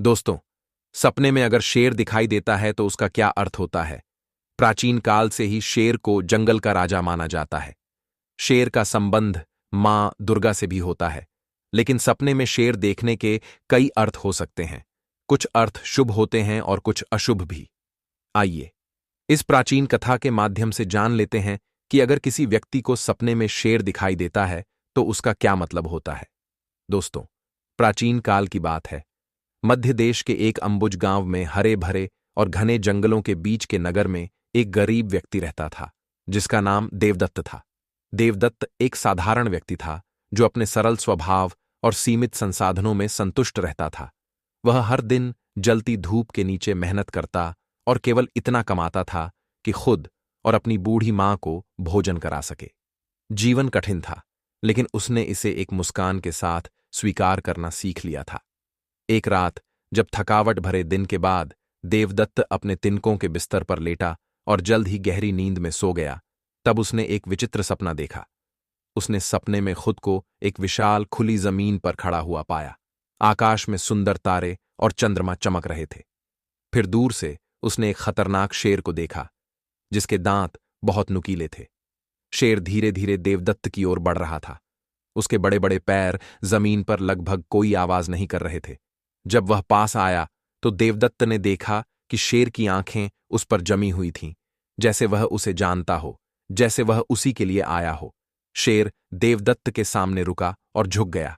दोस्तों, सपने में अगर शेर दिखाई देता है तो उसका क्या अर्थ होता है? प्राचीन काल से ही शेर को जंगल का राजा माना जाता है। शेर का संबंध मां दुर्गा से भी होता है, लेकिन सपने में शेर देखने के कई अर्थ हो सकते हैं। कुछ अर्थ शुभ होते हैं और कुछ अशुभ भी। आइए इस प्राचीन कथा के माध्यम से जान लेते हैं कि अगर किसी व्यक्ति को सपने में शेर दिखाई देता है तो उसका क्या मतलब होता है। दोस्तों, प्राचीन काल की बात है। मध्य देश के एक अंबुज गांव में हरे भरे और घने जंगलों के बीच के नगर में एक गरीब व्यक्ति रहता था, जिसका नाम देवदत्त था। देवदत्त एक साधारण व्यक्ति था जो अपने सरल स्वभाव और सीमित संसाधनों में संतुष्ट रहता था। वह हर दिन जलती धूप के नीचे मेहनत करता और केवल इतना कमाता था कि खुद और अपनी बूढ़ी मां को भोजन करा सके। जीवन कठिन था, लेकिन उसने इसे एक मुस्कान के साथ स्वीकार करना सीख लिया था। एक रात जब थकावट भरे दिन के बाद देवदत्त अपने तिनकों के बिस्तर पर लेटा और जल्द ही गहरी नींद में सो गया, तब उसने एक विचित्र सपना देखा। उसने सपने में खुद को एक विशाल खुली जमीन पर खड़ा हुआ पाया। आकाश में सुंदर तारे और चंद्रमा चमक रहे थे। फिर दूर से उसने एक खतरनाक शेर को देखा, जिसके दांत बहुत नुकीले थे। शेर धीरे धीरे देवदत्त की ओर बढ़ रहा था। उसके बड़े बड़े पैर जमीन पर लगभग कोई आवाज नहीं कर रहे थे। जब वह पास आया तो देवदत्त ने देखा कि शेर की आंखें उस पर जमी हुई थीं, जैसे वह उसे जानता हो, जैसे वह उसी के लिए आया हो। शेर देवदत्त के सामने रुका और झुक गया,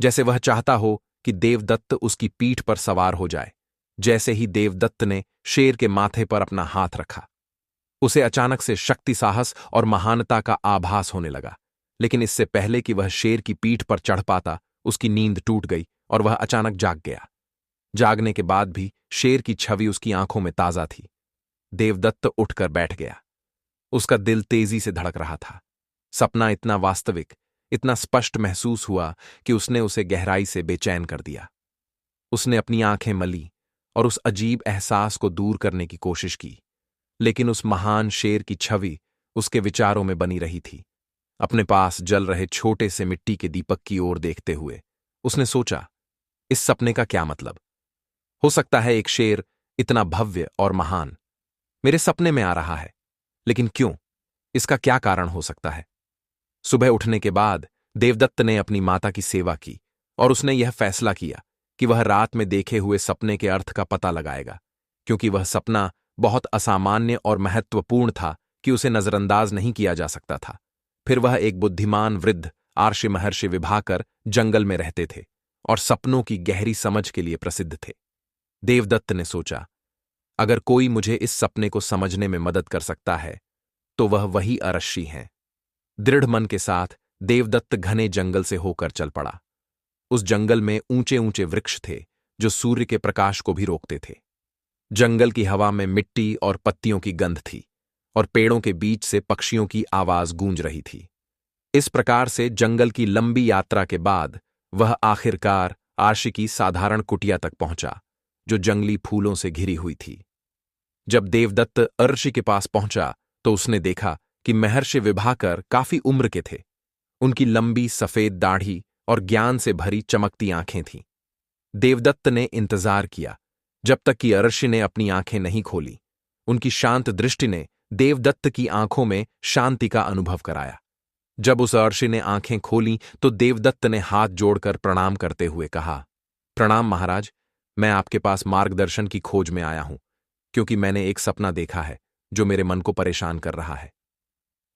जैसे वह चाहता हो कि देवदत्त उसकी पीठ पर सवार हो जाए। जैसे ही देवदत्त ने शेर के माथे पर अपना हाथ रखा, उसे अचानक से शक्ति, साहस और महानता का आभास होने लगा। लेकिन इससे पहले कि वह शेर की पीठ पर चढ़ पाता, उसकी नींद टूट गई और वह अचानक जाग गया। जागने के बाद भी शेर की छवि उसकी आंखों में ताजा थी। देवदत्त उठकर बैठ गया। उसका दिल तेजी से धड़क रहा था। सपना इतना वास्तविक, इतना स्पष्ट महसूस हुआ कि उसने उसे गहराई से बेचैन कर दिया। उसने अपनी आंखें मली और उस अजीब एहसास को दूर करने की कोशिश की, लेकिन उस महान शेर की छवि उसके विचारों में बनी रही थी। अपने पास जल रहे छोटे से मिट्टी के दीपक की ओर देखते हुए उसने सोचा, इस सपने का क्या मतलब? हो सकता है एक शेर इतना भव्य और महान मेरे सपने में आ रहा है, लेकिन क्यों? इसका क्या कारण हो सकता है? सुबह उठने के बाद देवदत्त ने अपनी माता की सेवा की और उसने यह फैसला किया कि वह रात में देखे हुए सपने के अर्थ का पता लगाएगा, क्योंकि वह सपना बहुत असामान्य और महत्वपूर्ण था कि उसे नजरअंदाज नहीं किया जा सकता था। फिर वह एक बुद्धिमान वृद्ध आर्षि महर्षि विभाकर जंगल में रहते थे और सपनों की गहरी समझ के लिए प्रसिद्ध थे। देवदत्त ने सोचा, अगर कोई मुझे इस सपने को समझने में मदद कर सकता है तो वह वही अरश्शी हैं। दृढ़ मन के साथ देवदत्त घने जंगल से होकर चल पड़ा। उस जंगल में ऊंचे ऊंचे वृक्ष थे जो सूर्य के प्रकाश को भी रोकते थे। जंगल की हवा में मिट्टी और पत्तियों की गंध थी और पेड़ों के बीच से पक्षियों की आवाज गूंज रही थी। इस प्रकार से जंगल की लंबी यात्रा के बाद वह आखिरकार आर्षि की साधारण कुटिया तक पहुंचा, जो जंगली फूलों से घिरी हुई थी। जब देवदत्त अर्षि के पास पहुंचा तो उसने देखा कि महर्षि विभाकर काफी उम्र के थे। उनकी लंबी सफेद दाढ़ी और ज्ञान से भरी चमकती आंखें थीं। देवदत्त ने इंतजार किया जब तक कि अर्षि ने अपनी आंखें नहीं खोली। उनकी शांत दृष्टि ने देवदत्त की आंखों में शांति का अनुभव कराया। जब उस अर्षि ने आंखें खोलीं तो देवदत्त ने हाथ जोड़कर प्रणाम करते हुए कहा, प्रणाम महाराज, मैं आपके पास मार्गदर्शन की खोज में आया हूं, क्योंकि मैंने एक सपना देखा है जो मेरे मन को परेशान कर रहा है।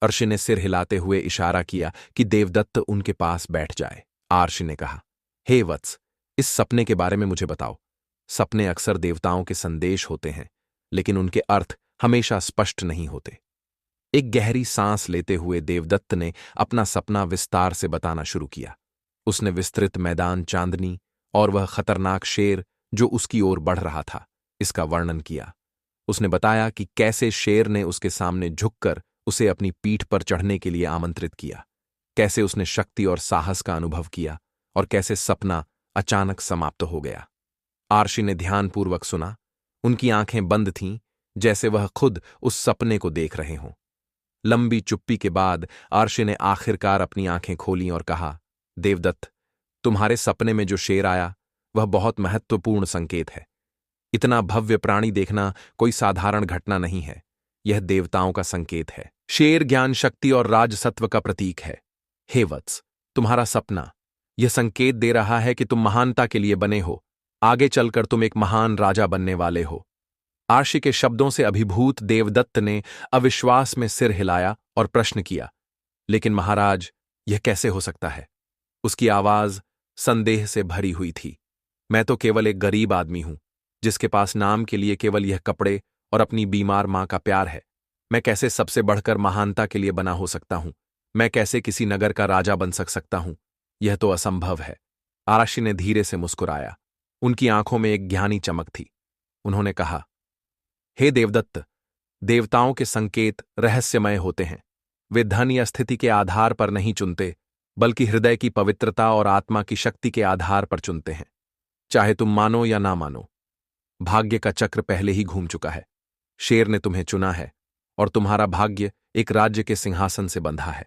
अर्षि ने सिर हिलाते हुए इशारा किया कि देवदत्त उनके पास बैठ जाए। आर्षि ने कहा, हे वत्स, इस सपने के बारे में मुझे बताओ। सपने अक्सर देवताओं के संदेश होते हैं, लेकिन उनके अर्थ हमेशा स्पष्ट नहीं होते। एक गहरी सांस लेते हुए देवदत्त ने अपना सपना विस्तार से बताना शुरू किया। उसने विस्तृत मैदान, चांदनी और वह खतरनाक शेर जो उसकी ओर बढ़ रहा था, इसका वर्णन किया। उसने बताया कि कैसे शेर ने उसके सामने झुककर उसे अपनी पीठ पर चढ़ने के लिए आमंत्रित किया, कैसे उसने शक्ति और साहस का अनुभव किया और कैसे सपना अचानक समाप्त हो गया। आर्षि ने ध्यानपूर्वक सुना। उनकी आंखें बंद थीं, जैसे वह खुद उस सपने को देख रहे हों। लंबी चुप्पी के बाद आर्षि ने आखिरकार अपनी आंखें खोलीं और कहा, देवदत्त, तुम्हारे सपने में जो शेर आया वह बहुत महत्वपूर्ण संकेत है। इतना भव्य प्राणी देखना कोई साधारण घटना नहीं है, यह देवताओं का संकेत है। शेर ज्ञान, शक्ति और राजसत्व का प्रतीक है। हे वत्स, तुम्हारा सपना यह संकेत दे रहा है कि तुम महानता के लिए बने हो। आगे चलकर तुम एक महान राजा बनने वाले हो। आर्षि के शब्दों से अभिभूत देवदत्त ने अविश्वास में सिर हिलाया और प्रश्न किया, लेकिन महाराज, यह कैसे हो सकता है? उसकी आवाज संदेह से भरी हुई थी। मैं तो केवल एक गरीब आदमी हूं, जिसके पास नाम के लिए केवल यह कपड़े और अपनी बीमार मां का प्यार है। मैं कैसे सबसे बढ़कर महानता के लिए बना हो सकता हूं? मैं कैसे किसी नगर का राजा बन सकता हूं? यह तो असंभव है। आर्षि ने धीरे से मुस्कुराया। उनकी आंखों में एक ज्ञानी चमक थी। उन्होंने कहा, हे देवदत्त, देवताओं के संकेत रहस्यमय होते हैं। वे धन या स्थिति के आधार पर नहीं चुनते, बल्कि हृदय की पवित्रता और आत्मा की शक्ति के आधार पर चुनते हैं। चाहे तुम मानो या ना मानो, भाग्य का चक्र पहले ही घूम चुका है। शेर ने तुम्हें चुना है और तुम्हारा भाग्य एक राज्य के सिंहासन से बंधा है।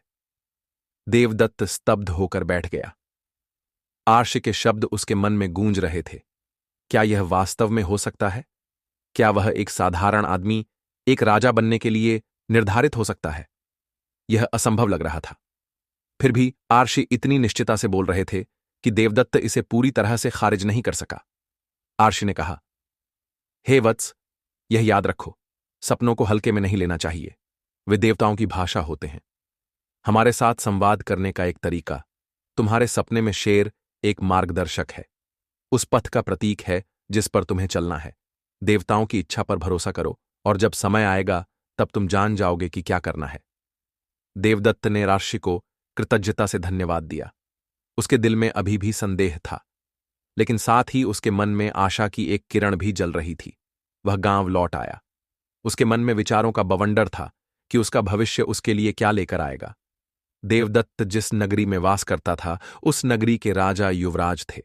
देवदत्त स्तब्ध होकर बैठ गया। आर्षि के शब्द उसके मन में गूंज रहे थे। क्या यह वास्तव में हो सकता है? क्या वह एक साधारण आदमी एक राजा बनने के लिए निर्धारित हो सकता है? यह असंभव लग रहा था। फिर भी आर्षि इतनी निश्चितता से बोल रहे थे कि देवदत्त इसे पूरी तरह से खारिज नहीं कर सका। आर्षि ने कहा, हे वत्स, यह याद रखो, सपनों को हल्के में नहीं लेना चाहिए। वे देवताओं की भाषा होते हैं, हमारे साथ संवाद करने का एक तरीका। तुम्हारे सपने में शेर एक मार्गदर्शक है, उस पथ का प्रतीक है जिस पर तुम्हें चलना है। देवताओं की इच्छा पर भरोसा करो और जब समय आएगा तब तुम जान जाओगे कि क्या करना है। देवदत्त ने आर्षि को कृतज्ञता से धन्यवाद दिया। उसके दिल में अभी भी संदेह था, लेकिन साथ ही उसके मन में आशा की एक किरण भी जल रही थी। वह गांव लौट आया। उसके मन में विचारों का बवंडर था कि उसका भविष्य उसके लिए क्या लेकर आएगा। देवदत्त जिस नगरी में वास करता था, उस नगरी के राजा युवराज थे।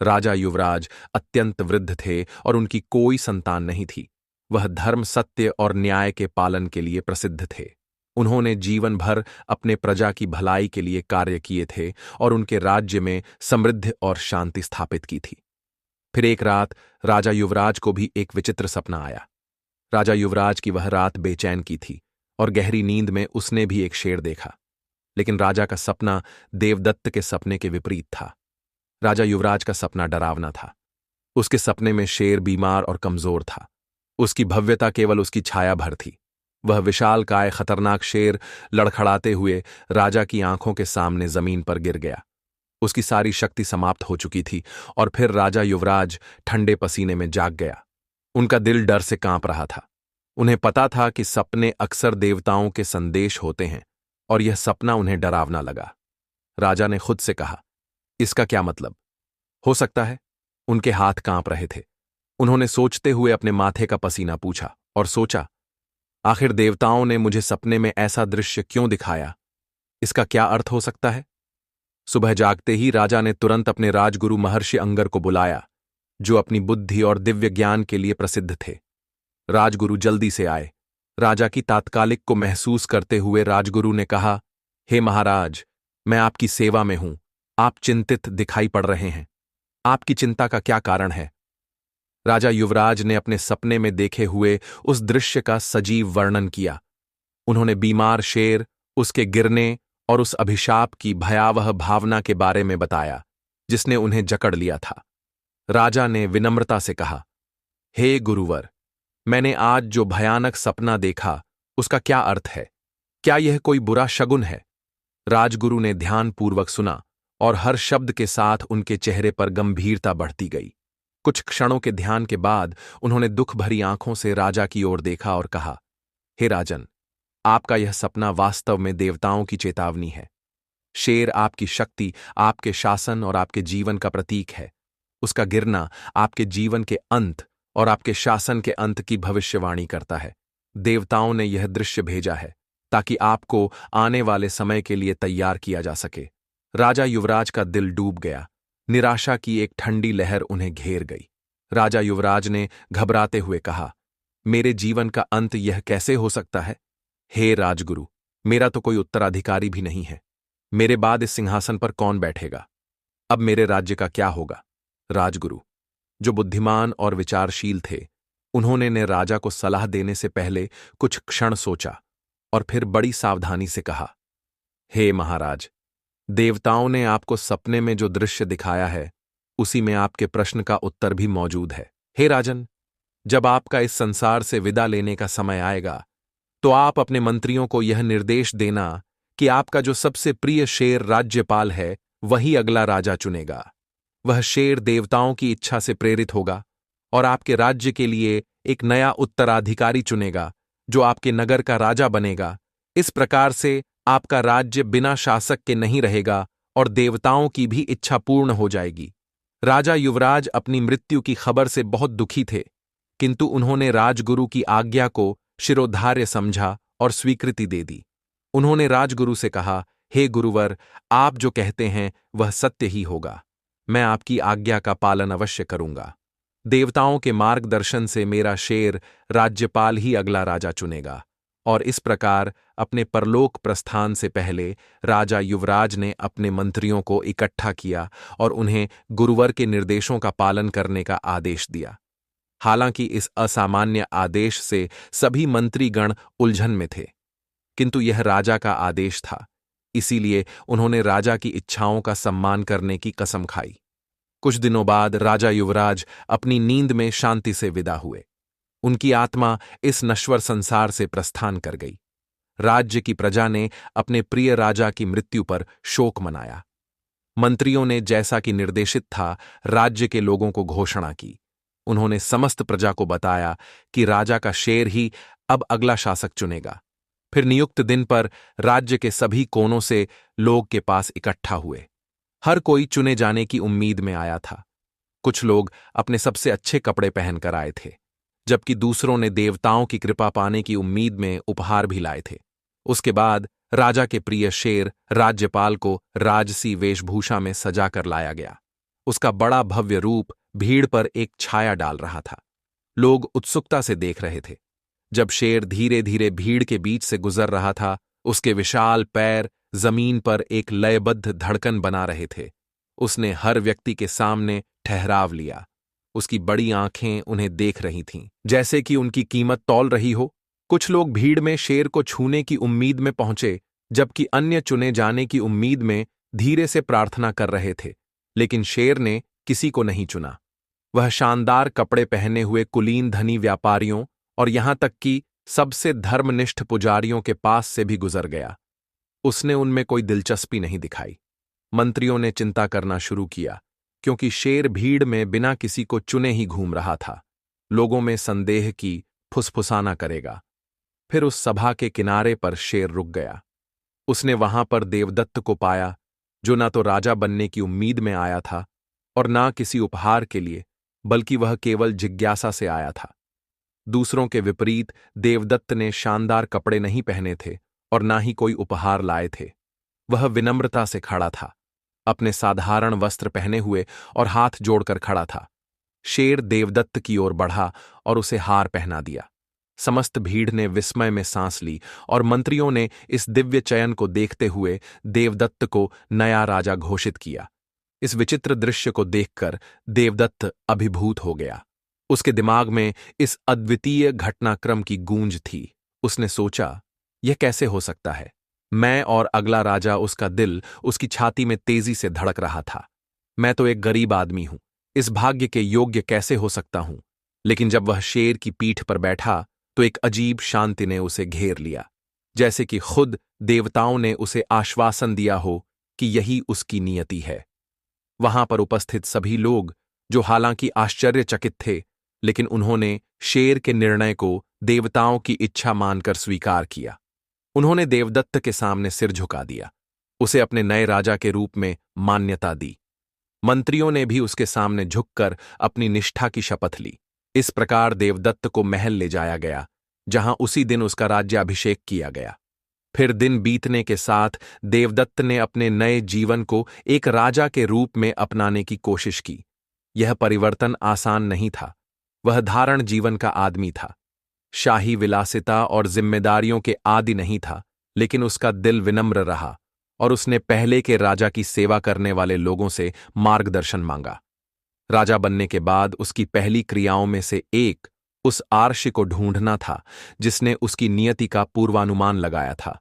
राजा युवराज अत्यंत वृद्ध थे और उनकी कोई संतान नहीं थी। वह धर्म, सत्य और न्याय के पालन के लिए प्रसिद्ध थे। उन्होंने जीवन भर अपने प्रजा की भलाई के लिए कार्य किए थे और उनके राज्य में समृद्धि और शांति स्थापित की थी। फिर एक रात राजा युवराज को भी एक विचित्र सपना आया। राजा युवराज की वह रात बेचैन की थी और गहरी नींद में उसने भी एक शेर देखा। लेकिन राजा का सपना देवदत्त के सपने के विपरीत था। राजा युवराज का सपना डरावना था। उसके सपने में शेर बीमार और कमजोर था। उसकी भव्यता केवल उसकी छाया भर थी। वह विशालकाय खतरनाक शेर लड़खड़ाते हुए राजा की आंखों के सामने जमीन पर गिर गया। उसकी सारी शक्ति समाप्त हो चुकी थी और फिर राजा युवराज ठंडे पसीने में जाग गया। उनका दिल डर से कांप रहा था। उन्हें पता था कि सपने अक्सर देवताओं के संदेश होते हैं और यह सपना उन्हें डरावना लगा। राजा ने खुद से कहा, इसका क्या मतलब हो सकता है? उनके हाथ कांप रहे थे। उन्होंने सोचते हुए अपने माथे का पसीना पूछा और सोचा, आखिर देवताओं ने मुझे सपने में ऐसा दृश्य क्यों दिखाया? इसका क्या अर्थ हो सकता है? सुबह जागते ही राजा ने तुरंत अपने राजगुरु महर्षि अंगर को बुलाया, जो अपनी बुद्धि और दिव्य ज्ञान के लिए प्रसिद्ध थे। राजगुरु जल्दी से आए। राजा की तात्कालिक को महसूस करते हुए राजगुरु ने कहा, हे महाराज, मैं आपकी सेवा में हूं। आप चिंतित दिखाई पड़ रहे हैं। आपकी चिंता का क्या कारण है? राजा युवराज ने अपने सपने में देखे हुए उस दृश्य का सजीव वर्णन किया। उन्होंने बीमार शेर, उसके गिरने और उस अभिशाप की भयावह भावना के बारे में बताया जिसने उन्हें जकड़ लिया था। राजा ने विनम्रता से कहा, हे गुरुवर, मैंने आज जो भयानक सपना देखा उसका क्या अर्थ है? क्या यह कोई बुरा शगुन है? राजगुरु ने ध्यानपूर्वक सुना और हर शब्द के साथ उनके चेहरे पर गंभीरता बढ़ती गई। कुछ क्षणों के ध्यान के बाद उन्होंने दुख भरी आंखों से राजा की ओर देखा और कहा, हे राजन, आपका यह सपना वास्तव में देवताओं की चेतावनी है। शेर आपकी शक्ति, आपके शासन और आपके जीवन का प्रतीक है। उसका गिरना आपके जीवन के अंत और आपके शासन के अंत की भविष्यवाणी करता है। देवताओं ने यह दृश्य भेजा है ताकि आपको आने वाले समय के लिए तैयार किया जा सके। राजा युवराज का दिल डूब गया। निराशा की एक ठंडी लहर उन्हें घेर गई। राजा युवराज ने घबराते हुए कहा, मेरे जीवन का अंत यह कैसे हो सकता है? हे राजगुरु, मेरा तो कोई उत्तराधिकारी भी नहीं है। मेरे बाद इस सिंहासन पर कौन बैठेगा? अब मेरे राज्य का क्या होगा? राजगुरु, जो बुद्धिमान और विचारशील थे, उन्होंने ने राजा को सलाह देने से पहले कुछ क्षण सोचा और फिर बड़ी सावधानी से कहा, हे महाराज, देवताओं ने आपको सपने में जो दृश्य दिखाया है, उसी में आपके प्रश्न का उत्तर भी मौजूद है। हे राजन, जब आपका इस संसार से विदा लेने का समय आएगा, तो आप अपने मंत्रियों को यह निर्देश देना कि आपका जो सबसे प्रिय शेर राज्यपाल है, वही अगला राजा चुनेगा। वह शेर देवताओं की इच्छा से प्रेरित होगा और आपके राज्य के लिए एक नया उत्तराधिकारी चुनेगा, जो आपके नगर का राजा बनेगा। इस प्रकार से आपका राज्य बिना शासक के नहीं रहेगा और देवताओं की भी इच्छा पूर्ण हो जाएगी। राजा युवराज अपनी मृत्यु की खबर से बहुत दुखी थे, किंतु उन्होंने राजगुरु की आज्ञा को शिरोधार्य समझा और स्वीकृति दे दी। उन्होंने राजगुरु से कहा, हे गुरुवर, आप जो कहते हैं वह सत्य ही होगा। मैं आपकी आज्ञा का पालन अवश्य करूंगा। देवताओं के मार्गदर्शन से मेरा शेर राज्यपाल ही अगला राजा चुनेगा। और इस प्रकार अपने परलोक प्रस्थान से पहले राजा युवराज ने अपने मंत्रियों को इकट्ठा किया और उन्हें गुरुवर के निर्देशों का पालन करने का आदेश दिया। हालांकि इस असामान्य आदेश से सभी मंत्रीगण उलझन में थे, किंतु यह राजा का आदेश था, इसीलिए उन्होंने राजा की इच्छाओं का सम्मान करने की कसम खाई। कुछ दिनों बाद राजा युवराज अपनी नींद में शांति से विदा हुए। उनकी आत्मा इस नश्वर संसार से प्रस्थान कर गई। राज्य की प्रजा ने अपने प्रिय राजा की मृत्यु पर शोक मनाया। मंत्रियों ने जैसा कि निर्देशित था, राज्य के लोगों को घोषणा की। उन्होंने समस्त प्रजा को बताया कि राजा का शेर ही अब अगला शासक चुनेगा। फिर नियुक्त दिन पर राज्य के सभी कोनों से लोग के पास इकट्ठा हुए। हर कोई चुने जाने की उम्मीद में आया था। कुछ लोग अपने सबसे अच्छे कपड़े पहनकर आए थे, जबकि दूसरों ने देवताओं की कृपा पाने की उम्मीद में उपहार भी लाए थे। उसके बाद राजा के प्रिय शेर राज्यपाल को राजसी वेशभूषा में सजा कर लाया गया। उसका बड़ा भव्य रूप भीड़ पर एक छाया डाल रहा था। लोग उत्सुकता से देख रहे थे। जब शेर धीरे धीरे भीड़ के बीच से गुजर रहा था, उसके विशाल पैर जमीन पर एक लयबद्ध धड़कन बना रहे थे। उसने हर व्यक्ति के सामने ठहराव लिया। उसकी बड़ी आंखें उन्हें देख रही थीं, जैसे कि उनकी कीमत तौल रही हो। कुछ लोग भीड़ में शेर को छूने की उम्मीद में पहुंचे, जबकि अन्य चुने जाने की उम्मीद में धीरे से प्रार्थना कर रहे थे। लेकिन शेर ने किसी को नहीं चुना। वह शानदार कपड़े पहने हुए कुलीन धनी व्यापारियों और यहां तक कि सबसे धर्मनिष्ठ पुजारियों के पास से भी गुजर गया। उसने उनमें कोई दिलचस्पी नहीं दिखाई। मंत्रियों ने चिंता करना शुरू किया, क्योंकि शेर भीड़ में बिना किसी को चुने ही घूम रहा था। लोगों में संदेह की फुसफुसाना करेगा। फिर उस सभा के किनारे पर शेर रुक गया। उसने वहां पर देवदत्त को पाया, जो ना तो राजा बनने की उम्मीद में आया था और ना किसी उपहार के लिए, बल्कि वह केवल जिज्ञासा से आया था। दूसरों के विपरीत देवदत्त ने शानदार कपड़े नहीं पहने थे और ना ही कोई उपहार लाए थे। वह विनम्रता से खड़ा था, अपने साधारण वस्त्र पहने हुए और हाथ जोड़कर खड़ा था। शेर देवदत्त की ओर बढ़ा और उसे हार पहना दिया। समस्त भीड़ ने विस्मय में सांस ली और मंत्रियों ने इस दिव्य चयन को देखते हुए देवदत्त को नया राजा घोषित किया। इस विचित्र दृश्य को देखकर देवदत्त अभिभूत हो गया। उसके दिमाग में इस अद्वितीय घटनाक्रम की गूंज थी। उसने सोचा, यह कैसे हो सकता है? मैं और अगला राजा, उसका दिल उसकी छाती में तेजी से धड़क रहा था। मैं तो एक गरीब आदमी हूं, इस भाग्य के योग्य कैसे हो सकता हूं? लेकिन जब वह शेर की पीठ पर बैठा तो एक अजीब शांति ने उसे घेर लिया, जैसे कि खुद देवताओं ने उसे आश्वासन दिया हो कि यही उसकी नियति है। वहां पर उपस्थित सभी लोग, जो हालांकि आश्चर्यचकित थे, लेकिन उन्होंने शेर के निर्णय को देवताओं की इच्छा मानकर स्वीकार किया। उन्होंने देवदत्त के सामने सिर झुका दिया, उसे अपने नए राजा के रूप में मान्यता दी। मंत्रियों ने भी उसके सामने झुककर अपनी निष्ठा की शपथ ली। इस प्रकार देवदत्त को महल ले जाया गया, जहां उसी दिन उसका राज्याभिषेक किया गया। फिर दिन बीतने के साथ देवदत्त ने अपने नए जीवन को एक राजा के रूप में अपनाने की कोशिश की। यह परिवर्तन आसान नहीं था। वह धारण जीवन का आदमी था, शाही विलासिता और जिम्मेदारियों के आदि नहीं था, लेकिन उसका दिल विनम्र रहा और उसने पहले के राजा की सेवा करने वाले लोगों से मार्गदर्शन मांगा। राजा बनने के बाद उसकी पहली क्रियाओं में से एक उस आर्षि को ढूंढना था जिसने उसकी नियति का पूर्वानुमान लगाया था।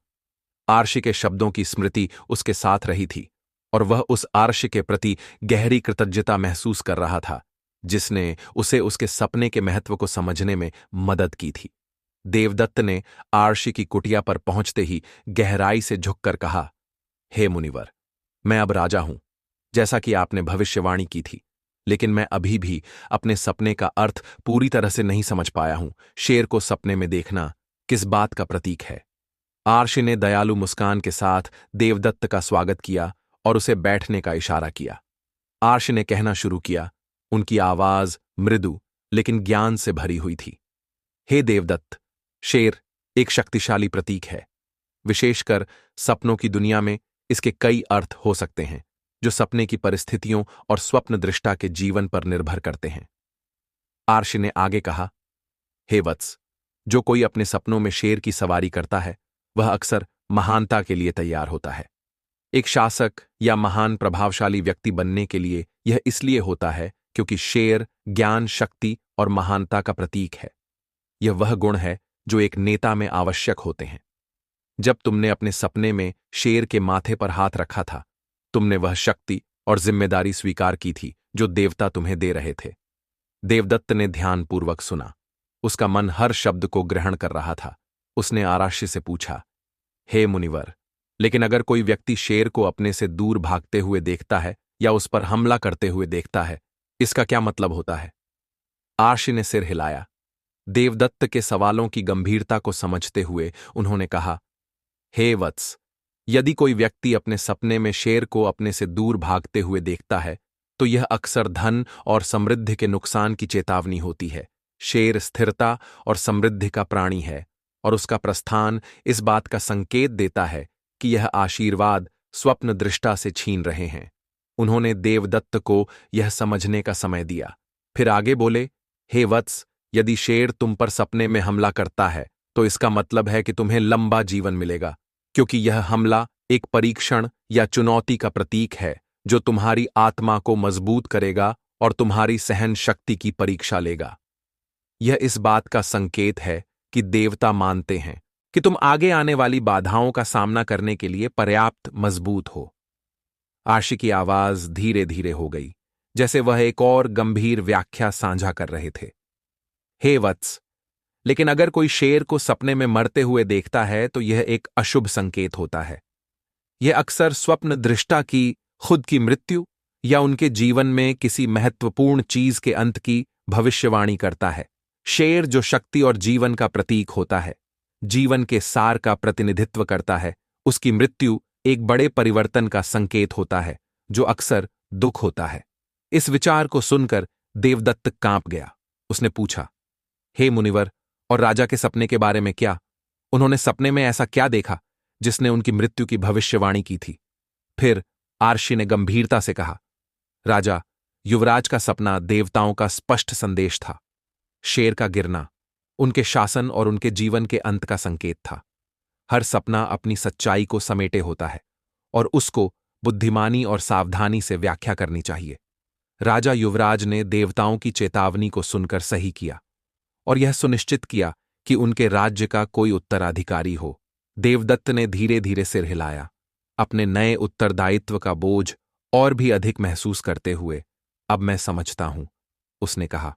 आर्षि के शब्दों की स्मृति उसके साथ रही थी और वह उस आर्षि के प्रति गहरी कृतज्ञता महसूस कर रहा था जिसने उसे उसके सपने के महत्व को समझने में मदद की थी। देवदत्त ने आर्षि की कुटिया पर पहुंचते ही गहराई से झुककर कहा, हे मुनिवर, मैं अब राजा हूं, जैसा कि आपने भविष्यवाणी की थी, लेकिन मैं अभी भी अपने सपने का अर्थ पूरी तरह से नहीं समझ पाया हूं। शेर को सपने में देखना किस बात का प्रतीक है? आर्षि ने दयालु मुस्कान के साथ देवदत्त का स्वागत किया और उसे बैठने का इशारा किया। आर्षि ने कहना शुरू किया। उनकी आवाज मृदु लेकिन ज्ञान से भरी हुई थी। हे देवदत्त, शेर एक शक्तिशाली प्रतीक है। विशेषकर सपनों की दुनिया में इसके कई अर्थ हो सकते हैं जो सपने की परिस्थितियों और स्वप्न दृष्टा के जीवन पर निर्भर करते हैं। आर्षि ने आगे कहा, हे वत्स, जो कोई अपने सपनों में शेर की सवारी करता है वह अक्सर महानता के लिए तैयार होता है। एक शासक या महान प्रभावशाली व्यक्ति बनने के लिए यह इसलिए होता है क्योंकि शेर ज्ञान, शक्ति और महानता का प्रतीक है। यह वह गुण है जो एक नेता में आवश्यक होते हैं। जब तुमने अपने सपने में शेर के माथे पर हाथ रखा था, तुमने वह शक्ति और जिम्मेदारी स्वीकार की थी जो देवता तुम्हें दे रहे थे। देवदत्त ने ध्यानपूर्वक सुना। उसका मन हर शब्द को ग्रहण कर रहा था। उसने आर्षि से पूछा, हे मुनिवर, लेकिन अगर कोई व्यक्ति शेर को अपने से दूर भागते हुए देखता है या उस पर हमला करते हुए देखता है, इसका क्या मतलब होता है? आर्षि ने सिर हिलाया। देवदत्त के सवालों की गंभीरता को समझते हुए उन्होंने कहा, हे वत्स, यदि कोई व्यक्ति अपने सपने में शेर को अपने से दूर भागते हुए देखता है तो यह अक्सर धन और समृद्धि के नुकसान की चेतावनी होती है। शेर स्थिरता और समृद्धि का प्राणी है और उसका प्रस्थान इस बात का संकेत देता है कि यह आशीर्वाद स्वप्न दृष्टा से छीन रहे हैं। उन्होंने देवदत्त को यह समझने का समय दिया। फिर आगे बोले, हे वत्स, यदि शेर तुम पर सपने में हमला करता है तो इसका मतलब है कि तुम्हें लंबा जीवन मिलेगा, क्योंकि यह हमला एक परीक्षण या चुनौती का प्रतीक है जो तुम्हारी आत्मा को मजबूत करेगा और तुम्हारी सहन शक्ति की परीक्षा लेगा। यह इस बात का संकेत है कि देवता मानते हैं कि तुम आगे आने वाली बाधाओं का सामना करने के लिए पर्याप्त मजबूत हो। आर्षि की आवाज धीरे धीरे हो गई, जैसे वह एक और गंभीर व्याख्या साझा कर रहे थे। हे वत्स, लेकिन अगर कोई शेर को सपने में मरते हुए देखता है तो यह एक अशुभ संकेत होता है। यह अक्सर स्वप्न दृष्टा की खुद की मृत्यु या उनके जीवन में किसी महत्वपूर्ण चीज के अंत की भविष्यवाणी करता है। शेर जो शक्ति और जीवन का प्रतीक होता है, जीवन के सार का प्रतिनिधित्व करता है, उसकी मृत्यु एक बड़े परिवर्तन का संकेत होता है जो अक्सर दुख होता है। इस विचार को सुनकर देवदत्त कांप गया। उसने पूछा, हे मुनिवर, और राजा के सपने के बारे में क्या? उन्होंने सपने में ऐसा क्या देखा जिसने उनकी मृत्यु की भविष्यवाणी की थी? फिर आर्षि ने गंभीरता से कहा, राजा, युवराज का सपना देवताओं का स्पष्ट संदेश था। शेर का गिरना उनके शासन और उनके जीवन के अंत का संकेत था। हर सपना अपनी सच्चाई को समेटे होता है और उसको बुद्धिमानी और सावधानी से व्याख्या करनी चाहिए। राजा युवराज ने देवताओं की चेतावनी को सुनकर सही किया और यह सुनिश्चित किया कि उनके राज्य का कोई उत्तराधिकारी हो। देवदत्त ने धीरे धीरे सिर हिलाया, अपने नए उत्तरदायित्व का बोझ और भी अधिक महसूस करते हुए। अब मैं समझता हूं, उसने कहा।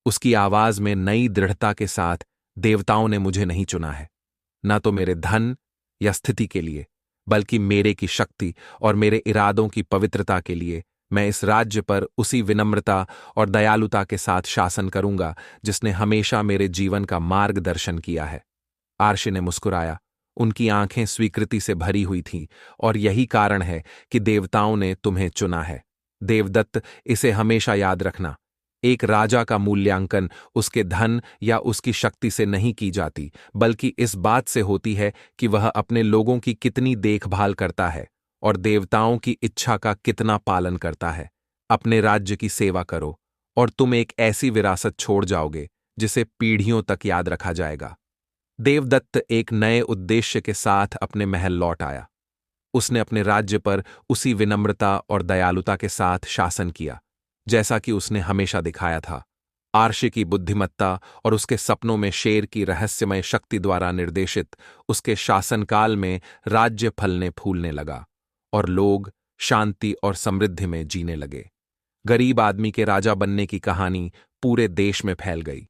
उसकी आवाज में नई दृढ़ता के साथ, देवताओं ने मुझे नहीं चुना है, न तो मेरे धन या स्थिति के लिए, बल्कि मेरे की शक्ति और मेरे इरादों की पवित्रता के लिए। मैं इस राज्य पर उसी विनम्रता और दयालुता के साथ शासन करूंगा जिसने हमेशा मेरे जीवन का मार्गदर्शन किया है। आर्षि ने मुस्कुराया। उनकी आंखें स्वीकृति से भरी हुई थीं, और यही कारण है कि देवताओं ने तुम्हें चुना है। देवदत्त, इसे हमेशा याद रखना, एक राजा का मूल्यांकन उसके धन या उसकी शक्ति से नहीं की जाती, बल्कि इस बात से होती है कि वह अपने लोगों की कितनी देखभाल करता है और देवताओं की इच्छा का कितना पालन करता है। अपने राज्य की सेवा करो और तुम एक ऐसी विरासत छोड़ जाओगे जिसे पीढ़ियों तक याद रखा जाएगा। देवदत्त एक नए उद्देश्य के साथ अपने महल लौट आया। उसने अपने राज्य पर उसी विनम्रता और दयालुता के साथ शासन किया जैसा कि उसने हमेशा दिखाया था। आर्शी की बुद्धिमत्ता और उसके सपनों में शेर की रहस्यमय शक्ति द्वारा निर्देशित उसके शासनकाल में राज्य फलने फूलने लगा और लोग शांति और समृद्धि में जीने लगे। गरीब आदमी के राजा बनने की कहानी पूरे देश में फैल गई।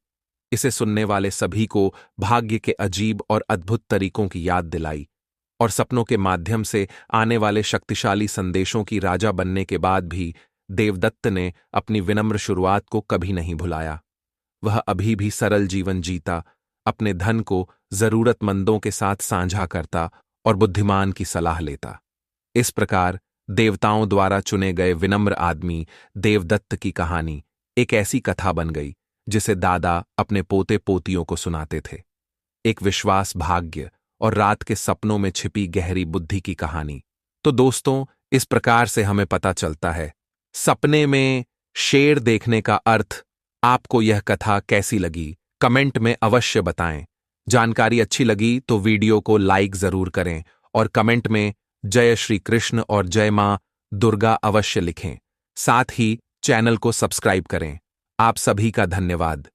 इसे सुनने वाले सभी को भाग्य के अजीब और अद्भुत तरीकों की याद दिलाई और सपनों के माध्यम से आने वाले शक्तिशाली संदेशों की राजा बनने के बाद भी देवदत्त ने अपनी विनम्र शुरुआत को कभी नहीं भुलाया। वह अभी भी सरल जीवन जीता, अपने धन को जरूरतमंदों के साथ साझा करता और बुद्धिमान की सलाह लेता। इस प्रकार देवताओं द्वारा चुने गए विनम्र आदमी देवदत्त की कहानी एक ऐसी कथा बन गई जिसे दादा अपने पोते पोतियों को सुनाते थे। एक विश्वास, भाग्य और रात के सपनों में छिपी गहरी बुद्धि की कहानी। तो दोस्तों, इस प्रकार से हमें पता चलता है सपने में शेर देखने का अर्थ। आपको यह कथा कैसी लगी कमेंट में अवश्य बताएं। जानकारी अच्छी लगी तो वीडियो को लाइक जरूर करें और कमेंट में जय श्री कृष्ण और जय मां दुर्गा अवश्य लिखें। साथ ही चैनल को सब्सक्राइब करें। आप सभी का धन्यवाद।